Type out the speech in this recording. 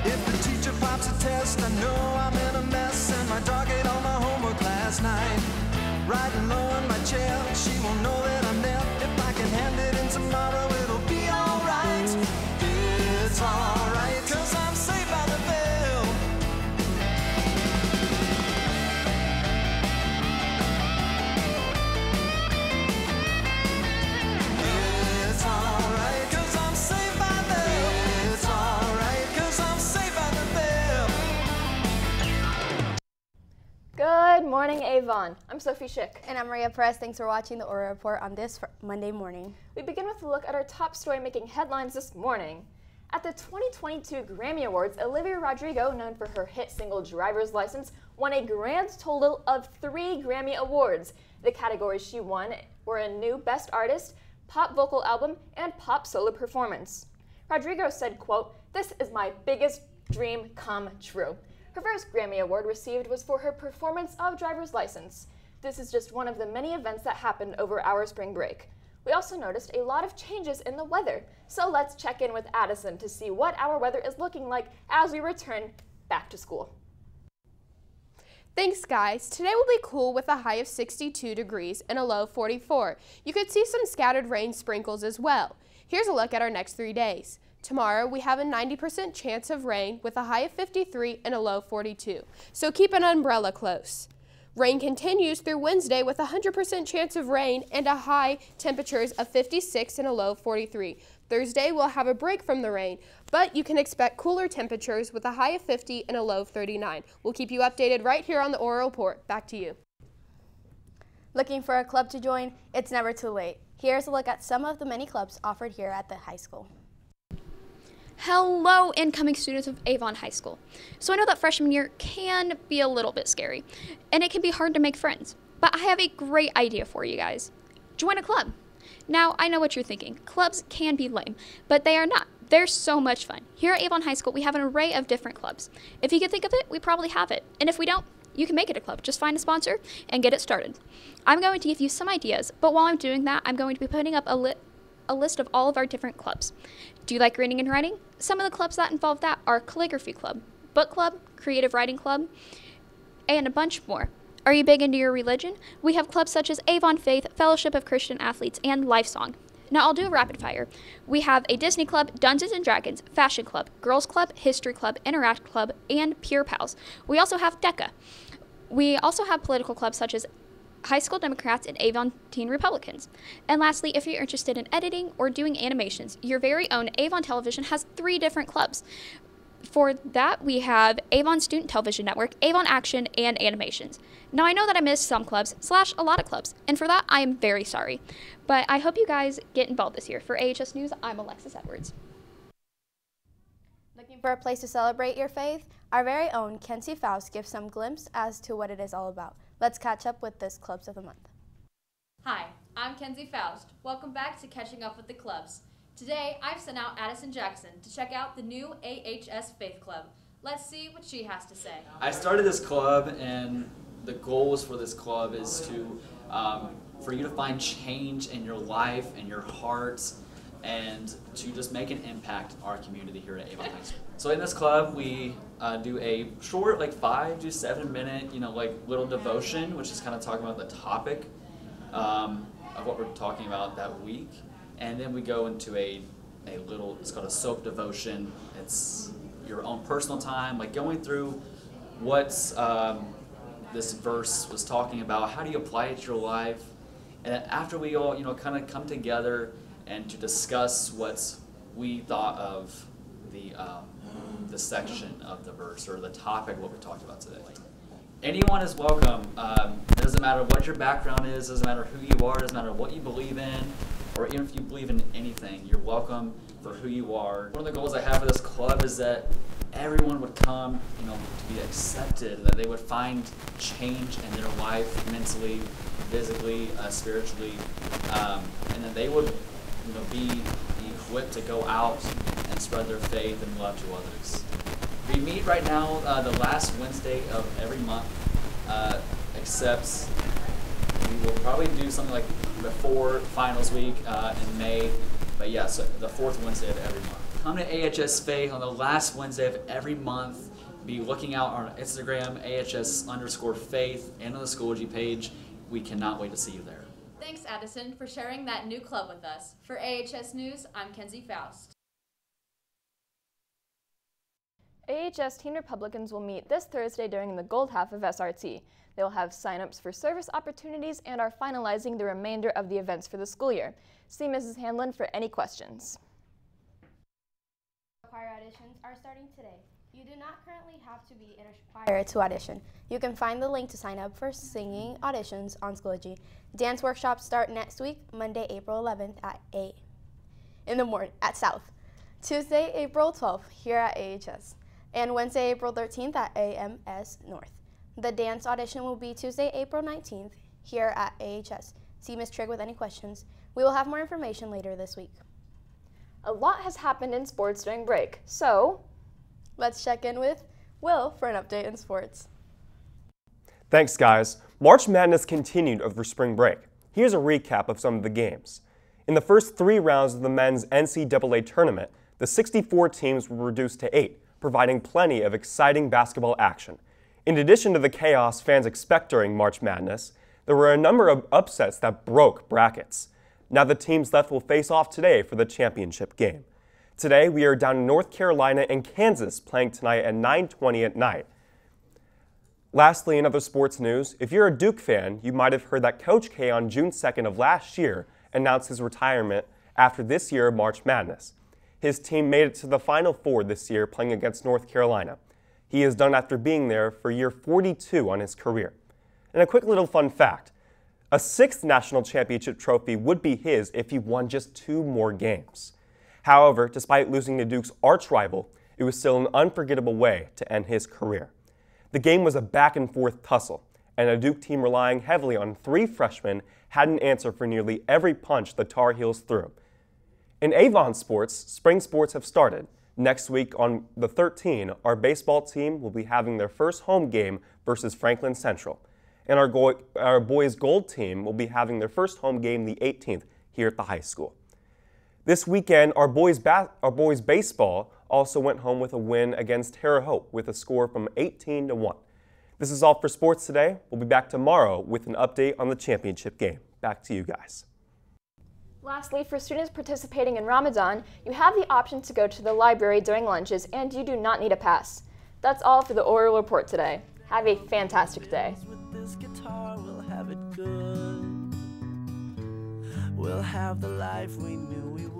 If the teacher pops a test, I know I'm in a mess, and my dog ate all my homework last night. Riding low in my chair, she won't know that I'm there. If I can hand it in tomorrow, it'll be alright. It's alright, 'cause I'm safe by the bell. It's alright, 'cause I'm safe by the bell. It's alright, 'cause I'm safe by the bell. Good morning, Avon. I'm Sophie Schick. And I'm Maria Perez. Thanks for watching the Oral Report on this Monday morning. We begin with a look at our top story making headlines this morning. At the 2022 Grammy Awards, Olivia Rodrigo, known for her hit single Driver's License, won a grand total of 3 Grammy Awards. The categories she won were a new Best Artist, Pop Vocal Album, and Pop Solo Performance. Rodrigo said, quote, "This is my biggest dream come true." Her first Grammy Award received was for her performance of Driver's License. This is just one of the many events that happened over our spring break. We also noticed a lot of changes in the weather, so let's check in with Addison to see what our weather is looking like as we return back to school. Thanks, guys. Today will be cool with a high of 62 degrees and a low of 44. You could see some scattered rain sprinkles as well. Here's a look at our next 3 days. Tomorrow, we have a 90% chance of rain with a high of 53 and a low of 42, so keep an umbrella close. Rain continues through Wednesday with a 100% chance of rain and a high temperatures of 56 and a low of 43. Thursday, we'll have a break from the rain, but you can expect cooler temperatures with a high of 50 and a low of 39. We'll keep you updated right here on the Oral Report. Back to you. Looking for a club to join? It's never too late. Here's a look at some of the many clubs offered here at the high school. Hello, incoming students of Avon High School. So I know that freshman year can be a little bit scary, and it can be hard to make friends, but I have a great idea for you guys. Join a club. Now, I know what you're thinking. Clubs can be lame, but they are not. They're so much fun. Here at Avon High School, we have an array of different clubs. If you can think of it, we probably have it. And if we don't, you can make it a club. Just find a sponsor and get it started. I'm going to give you some ideas, but while I'm doing that, I'm going to be putting up a list of all of our different clubs. Do you like reading and writing? Some of the clubs that involve that are Calligraphy Club, Book Club, Creative Writing Club, and a bunch more. Are you big into your religion? We have clubs such as Avon Faith, Fellowship of Christian Athletes, and Lifesong. Now I'll do a rapid fire. We have a Disney Club, Dungeons & Dragons, Fashion Club, Girls Club, History Club, Interact Club, and Pure Pals. We also have DECA. We also have political clubs such as High School Democrats and Avon Teen Republicans. And lastly, if you're interested in editing or doing animations, your very own Avon Television has 3 different clubs. For that, we have Avon Student Television Network, Avon Action, and Animations. Now, I know that I missed some clubs, / a lot of clubs, and for that, I am very sorry. But I hope you guys get involved this year. For AHS News, I'm Alexis Edwards. Looking for a place to celebrate your faith? Our very own Kenzie Faust gives some glimpse as to what it is all about. Let's catch up with this Clubs of the Month. Hi, I'm Kenzie Faust. Welcome back to Catching Up with the Clubs. Today, I've sent out Addison Jackson to check out the new AHS Faith Club. Let's see what she has to say. I started this club, and the goals for this club is to, for you to find change in your life and your heart, and to just make an impact in our community here at Avon High School. So in this club, we do a short, 5 to 7 minute, little devotion, which is kind of talking about the topic of what we're talking about that week. And then we go into a little, it's called a soap devotion. It's your own personal time, going through what this verse was talking about. How do you apply it to your life? And then after we all, kind of come together and to discuss what we thought of the section of the verse or the topic what we're talking about today. Anyone is welcome. It doesn't matter what your background is, doesn't matter who you are, doesn't matter what you believe in, or even if you believe in anything, you're welcome for who you are. One of the goals I have for this club is that everyone would come, to be accepted, that they would find change in their life, mentally, physically, spiritually, and that they would, be equipped to go out and spread their faith and love to others. We meet right now the last Wednesday of every month, except we will probably do something before finals week in May, but yeah, so the 4th Wednesday of every month. come to AHS Faith on the last Wednesday of every month. Be looking out on Instagram, AHS_Faith, and on the Schoology page. We cannot wait to see you there. Thanks, Addison, for sharing that new club with us. For AHS News, I'm Kenzie Faust. AHS Teen Republicans will meet this Thursday during the gold half of SRT. They will have sign-ups for service opportunities and are finalizing the remainder of the events for the school year. See Mrs. Hanlon for any questions. Choir auditions are starting today. You do not currently have to be in a choir to audition. You can find the link to sign up for singing auditions on Schoology. Dance workshops start next week, Monday, April 11th at 8 in the morning at South. Tuesday, April 12th here at AHS. And Wednesday, April 13th at AMS North. The dance audition will be Tuesday, April 19th here at AHS. See Ms. Trigg with any questions. We will have more information later this week. A lot has happened in sports during break, so let's check in with Will for an update in sports. Thanks, guys. March Madness continued over spring break. Here's a recap of some of the games. In the first 3 rounds of the men's NCAA tournament, the 64 teams were reduced to 8, providing plenty of exciting basketball action. In addition to the chaos fans expect during March Madness, there were a number of upsets that broke brackets. Now the teams left will face off today for the championship game. Today, we are down in North Carolina and Kansas playing tonight at 9:20 at night. Lastly, in other sports news, if you're a Duke fan, you might have heard that Coach K on June 2nd of last year announced his retirement after this year of March Madness. His team made it to the Final Four this year playing against North Carolina. He is done after being there for year 42 on his career. And a quick little fun fact, a 6th national championship trophy would be his if he won just 2 more games. However, despite losing to Duke's arch rival, it was still an unforgettable way to end his career. The game was a back-and-forth tussle, and a Duke team relying heavily on 3 freshmen had an answer for nearly every punch the Tar Heels threw. In Avon sports, spring sports have started. Next week on the 13th, our baseball team will be having their first home game versus Franklin Central. And our boys' gold team will be having their first home game the 18th here at the high school. This weekend, our boys baseball also went home with a win against Terre Haute with a score from 18-1. This is all for sports today. We'll be back tomorrow with an update on the championship game. Back to you guys. Lastly, for students participating in Ramadan, you have the option to go to the library during lunches and you do not need a pass. That's all for the oral report today. Have a fantastic day. With this guitar, we'll have it good. We'll have the life we knew we would.